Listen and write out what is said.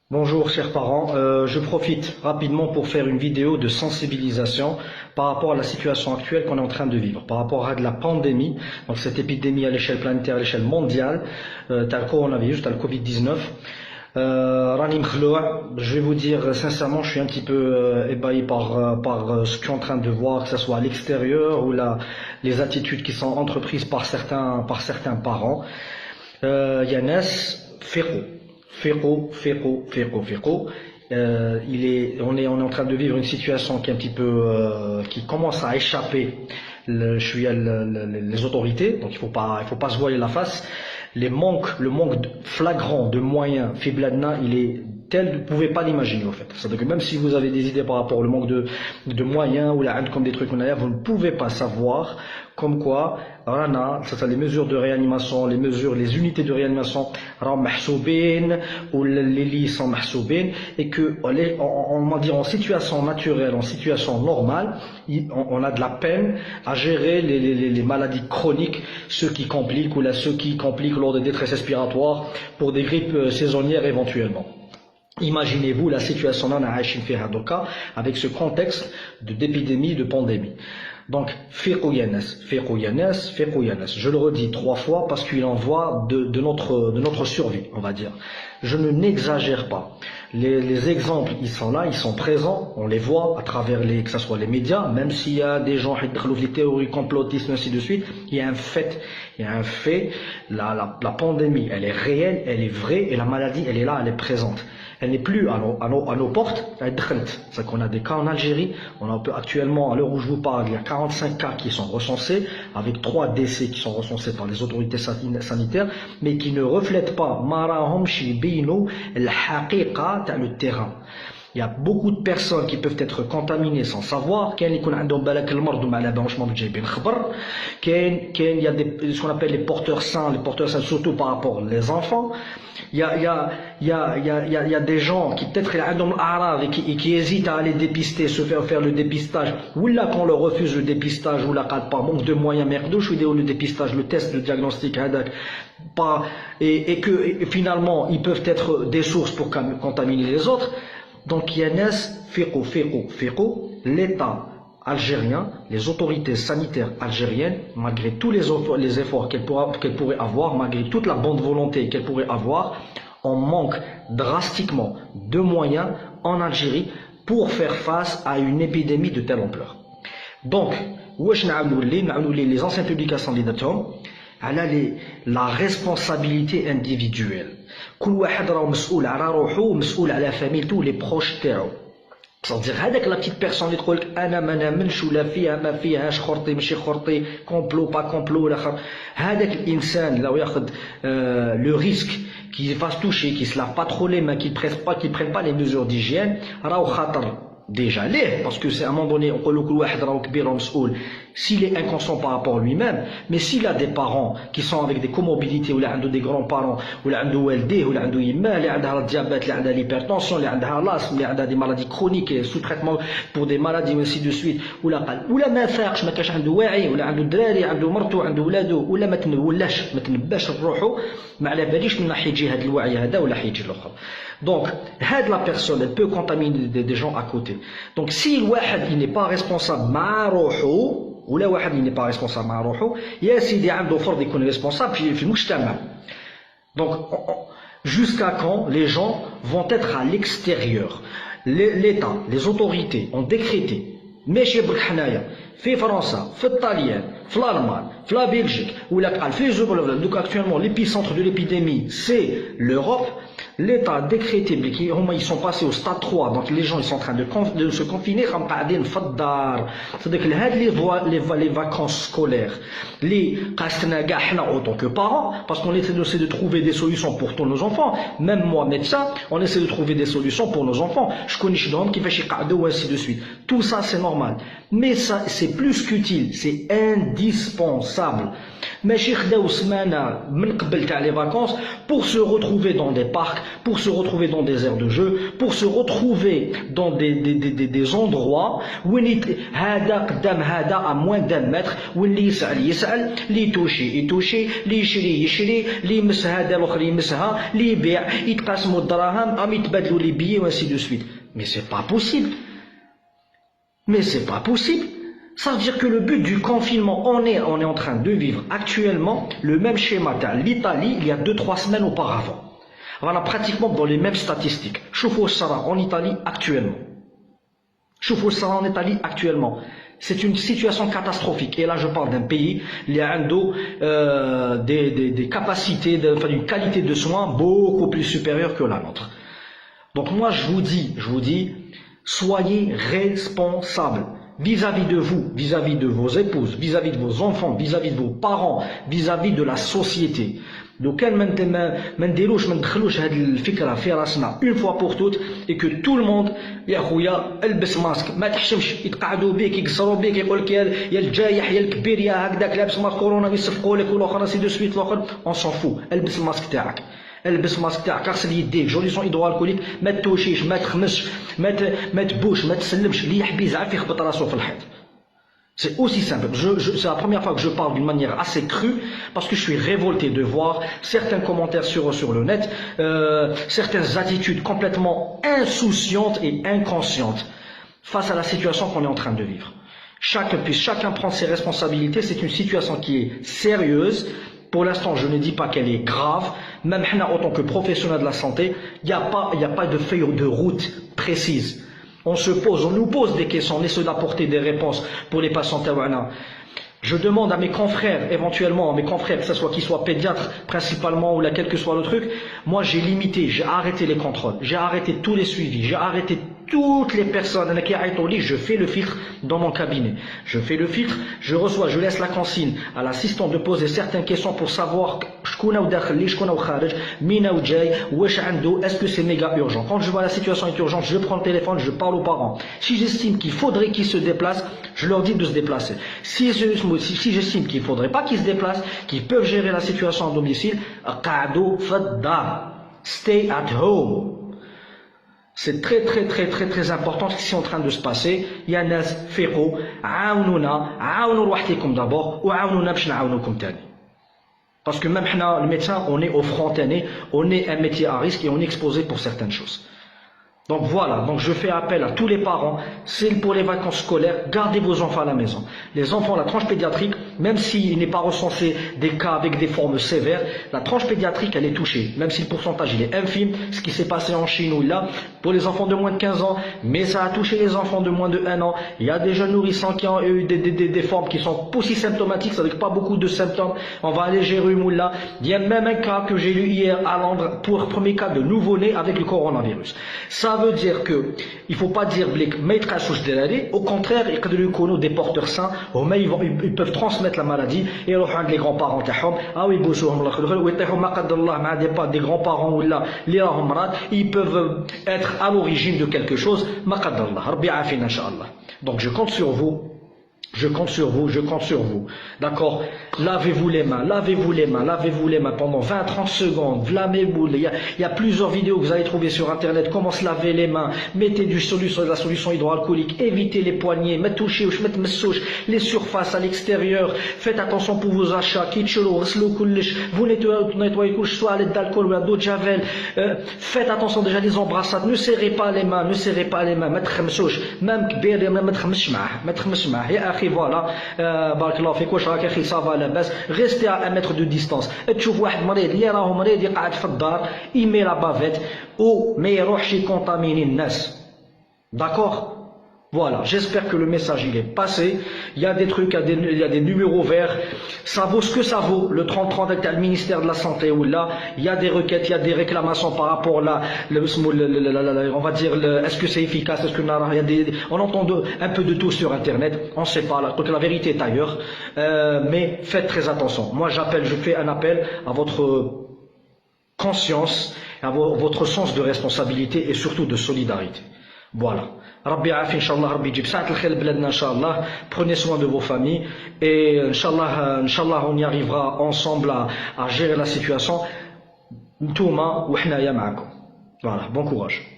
Bonjour chers parents, je profite rapidement pour faire une vidéo de sensibilisation par rapport à la situation actuelle qu'on est en train de vivre, par rapport à de la pandémie, donc cette épidémie à l'échelle planétaire, à l'échelle mondiale, t'as le coronavirus, t'as le Covid-19. Rani Mkhloua, je vais vous dire sincèrement, je suis un petit peu ébahi par ce que je suis en train de voir, que ce soit à l'extérieur ou les attitudes qui sont entreprises par certains parents. Yanes, Fiqh. Fiqh. On est en train de vivre une situation qui est un petit peu, qui commence à échapper les autorités, donc il faut pas se voiler la face. Le manque flagrant de moyens, Fibladna, il est tel, vous ne pouvez pas l'imaginer en fait. C'est-à-dire que même si vous avez des idées par rapport au manque de moyens ou comme des trucs, vous ne pouvez pas savoir comme quoi Rana, c'est-à-dire les mesures de réanimation, les unités de réanimation, ou les lits sont mahsoubin, et que on va dire en situation naturelle, en situation normale, on a de la peine à gérer les maladies chroniques, ceux qui compliquent ceux qui compliquent lors de détresse respiratoire pour des grippes saisonnières éventuellement. Imaginez-vous la situation avec ce contexte d'épidémie, de pandémie. Donc, fiqhu yanas. Je le redis 3 fois parce qu'il en va de notre survie, on va dire. Je ne n'exagère pas. Les exemples, ils sont là, ils sont présents, on les voit à travers que ce soit les médias, même s'il y a des gens qui ont des théories complotistes, ainsi de suite, il y a un fait, la pandémie, elle est réelle, elle est vraie, et la maladie, elle est là, elle est présente. Elle n'est plus à nos portes, c'est qu'on a des cas en Algérie, actuellement, à l'heure où je vous parle, il y a 45 cas qui sont recensés, avec 3 décès qui sont recensés par les autorités sanitaires, mais qui ne reflètent pas le terrain. Il y a beaucoup de personnes qui peuvent être contaminées sans savoir. Il y a ce qu'on appelle les porteurs sains, surtout par rapport aux enfants. Il y a des gens qui peut-être et qui hésitent à aller dépister, se faire le dépistage, ou là qu'on leur refuse le dépistage, ou là par manque de moyens, le dépistage, le test, le diagnostic, et que finalement ils peuvent être des sources pour contaminer les autres. Donc Yanes, Fiqh, l'État algérien, les autorités sanitaires algériennes, malgré tous les efforts qu'elles pourraient avoir, malgré toute la bonne volonté qu'elles pourraient avoir, on manque drastiquement de moyens en Algérie pour faire face à une épidémie de telle ampleur. Donc, les anciennes publications d'Idatom, la responsabilité individuelle. كل واحد راه مسؤول على روحه ومسؤول على فاميلته لي بروش تاعو. c'est-à-dire هذاك لا بتيت بيرسون اللي تقول لك انا ما نامنش ولا فيها ما فيهاش خرطي ماشي خرطي كومبلو با كومبلو ولا خر هذاك الانسان لو ياخذ لو ريسك qui va se toucher, qui se lave pas trop les mains, qui prenne pas les mesures d'hygiène, راهو خطر déjà parce que c'est à un moment donné on peut le s'il est inconscient par rapport à lui-même, mais s'il a des parents qui sont avec des comorbidités ou des grands-parents ou ou diabète, l'hypertension, des maladies chroniques sous traitement pour des maladies ainsi de suite ولا ما فاقش ما كاش عنده واعي ولا عنده دراري عنده مرته عنده ولادو ولا ما تنباش لروحو ما على باليش من راح يجي هذا الوعي هذا ولا حيجي الاخر. Donc, la personne, elle peut contaminer des gens à côté. Donc, si le wahad, il n'est pas responsable, ou le wahad, il n'est pas responsable, il y a si des عنده فرد يكون responsable, في المجتمع. Donc, jusqu'à quand les gens vont être à l'extérieur? L'État, les autorités ont décrété, ماشي برك حنايا في فرنسا في الطاليان في الالمان في لا بلجيك ولا قال في زوبل. Donc actuellement l'épicentre de l'épidémie c'est l'Europe. L'État a décrété qu'ils sont passés au stade 3, donc les gens ils sont en train de se confiner comme قاعدين في الدار. C'est-à-dire que les vacances scolaires les قاستنا كاع حنا en tant que parents, parce qu'on essaie de trouver des solutions pour tous nos enfants, même moi médecin on essaie de trouver des solutions pour nos enfants. Je connais شلون كيفاش يقعدوا ainsi de suite. Tout ça c'est normal, mais ça c'est plus qu'utile, c'est indispensable. ماشي خداو سمانة من قبل تاع les vacances pour se retrouver dans des parcs, pour se retrouver dans des aires de jeu, pour se retrouver dans des endroits où هذا قدام هذا à moins d'un mètre, où اللي يسأل اللي يتوشي اللي يشري اللي يمس هذا الاخر يمسها اللي يبيع يتقاسموا الدراهم ام يتبادلوا لي بيي وانسي دو سويت. Mais c'est pas possible. Mais c'est pas possible. Ça veut dire que le but du confinement, on est en train de vivre actuellement le même schéma dans l'Italie il y a 2-3 semaines auparavant. Voilà, pratiquement dans les mêmes statistiques. Choufou Sara en Italie actuellement. Choufou Sara en Italie actuellement. C'est une situation catastrophique. Et là, je parle d'un pays, il y a des capacités, une qualité de soins beaucoup plus supérieure que la nôtre. Donc moi, je vous dis, soyez responsables. Vis-à-vis de vous, vis-à-vis de vos épouses, vis-à-vis de vos enfants, vis-à-vis de vos parents, vis-à-vis de la société. Donc, ما ندخلوش هذه الفكرة في راسنا une fois pour toutes et que tout le monde يا خويا البس ماسك ما تحشمش يتقعدوا بك يقصروا بك يقول لك يا الجايح يا الكبير يا هكذاك لابس ماسك كورونا يصفقوا لك والاخر سي دو سويت الاخر اون سون فو. البس الماسك تاعك، البس ماسك تاعك، اغسل يديك، جوليسون هيدروالكوليك، ما توشيش، ما تخمسش، ما تبوش، ما تسلمش، اللي يحب يزعف يخبط راسه في الحيط. C'est aussi simple. C'est la première fois que je parle d'une manière assez crue parce que je suis révolté de voir certains commentaires sur le net, certaines attitudes complètement insouciantes et inconscientes face à la situation qu'on est en train de vivre. Chacun prend ses responsabilités. C'est une situation qui est sérieuse. Pour l'instant, je ne dis pas qu'elle est grave. Même en tant que professionnel de la santé, il n'y a pas de feuille de route précise. On nous pose des questions, on essaie d'apporter des réponses pour les patients taouana. Je demande à mes confrères, éventuellement, à mes confrères, que ce soit qu'ils soient pédiatres principalement ou là, quel que soit le truc, moi j'ai limité, j'ai arrêté les contrôles, j'ai arrêté tous les suivis, j'ai arrêté toutes les personnes qui arrêtent au lit, je fais le filtre dans mon cabinet. Je fais le filtre, je laisse la consigne à l'assistant de poser certaines questions pour savoir est-ce que c'est méga urgent. Quand je vois la situation est urgente, je prends le téléphone, je parle aux parents. Si j'estime qu'il faudrait qu'ils se déplacent, je leur dis de se déplacer. Si j'estime qu'il ne faudrait pas qu'ils se déplacent, qu'ils peuvent gérer la situation à domicile, stay at home. C'est très important ce qui est en train de se passer. يا ناس فيقوا عاونونا عاونوا روحتكم d'abord وعاونونا باش نعاونوكم تاني. Parce que même le médecin, on est au front, on est un métier à risque et on est exposé pour certaines choses. Donc voilà, donc je fais appel à tous les parents, c'est pour les vacances scolaires, gardez vos enfants à la maison. Les enfants, la tranche pédiatrique, même s'il n'est pas recensé des cas avec des formes sévères, la tranche pédiatrique, elle est touchée, même si le pourcentage il est infime, ce qui s'est passé en Chine ou là, pour les enfants de moins de 15 ans, mais ça a touché les enfants de moins de 1 an. Il y a des jeunes nourrissants qui ont eu des formes qui sont aussi symptomatiques, ça veut dire pas beaucoup de symptômes, on va alléger rhume là. Il y a même un cas que j'ai lu hier à Londres, pour le premier cas de nouveau-né avec le coronavirus. Ça veut dire que il faut pas dire au contraire des porteurs sains ils peuvent transmettre la maladie et les grands-parents des grands-parents ou là ils peuvent être à l'origine de quelque chose. Donc je compte sur vous. Je compte sur vous. D'accord? Lavez-vous les mains pendant 20-30 secondes. Il y a plusieurs vidéos que vous allez trouver sur internet. Comment se laver les mains. Mettez de la solution hydroalcoolique. Évitez les poignées. Touchez, les surfaces à l'extérieur. Faites attention pour vos achats. Vous nettoyez soit à l'aide d'alcool ou à d'eau de javel. Faites attention déjà les embrassades. Ne serrez pas les mains. Même voilà, restez à 1 mètre de distance. Il met la bavette ou mais il contamine الناس. D'accord? Voilà, j'espère que le message il est passé. Il y a des trucs, il y a des numéros verts. Ça vaut ce que ça vaut. Le 3030 avec le ministère de la Santé ou là, il y a des requêtes, il y a des réclamations par rapport là, on va dire, est-ce que c'est efficace, est-ce que on entend un peu de tout sur Internet. On ne sait pas, la vérité est ailleurs. Mais faites très attention. Moi je fais un appel à votre conscience, à votre sens de responsabilité et surtout de solidarité. Voilà. Rabbi afi, Inch'Allah, Rabbi jib sa'at al-khayr bladna, Inch'Allah. Prenez soin de vos familles et Inch'Allah, on y arrivera ensemble à gérer la situation. Ntouma, ou hnaya ma'akum. Voilà, bon courage.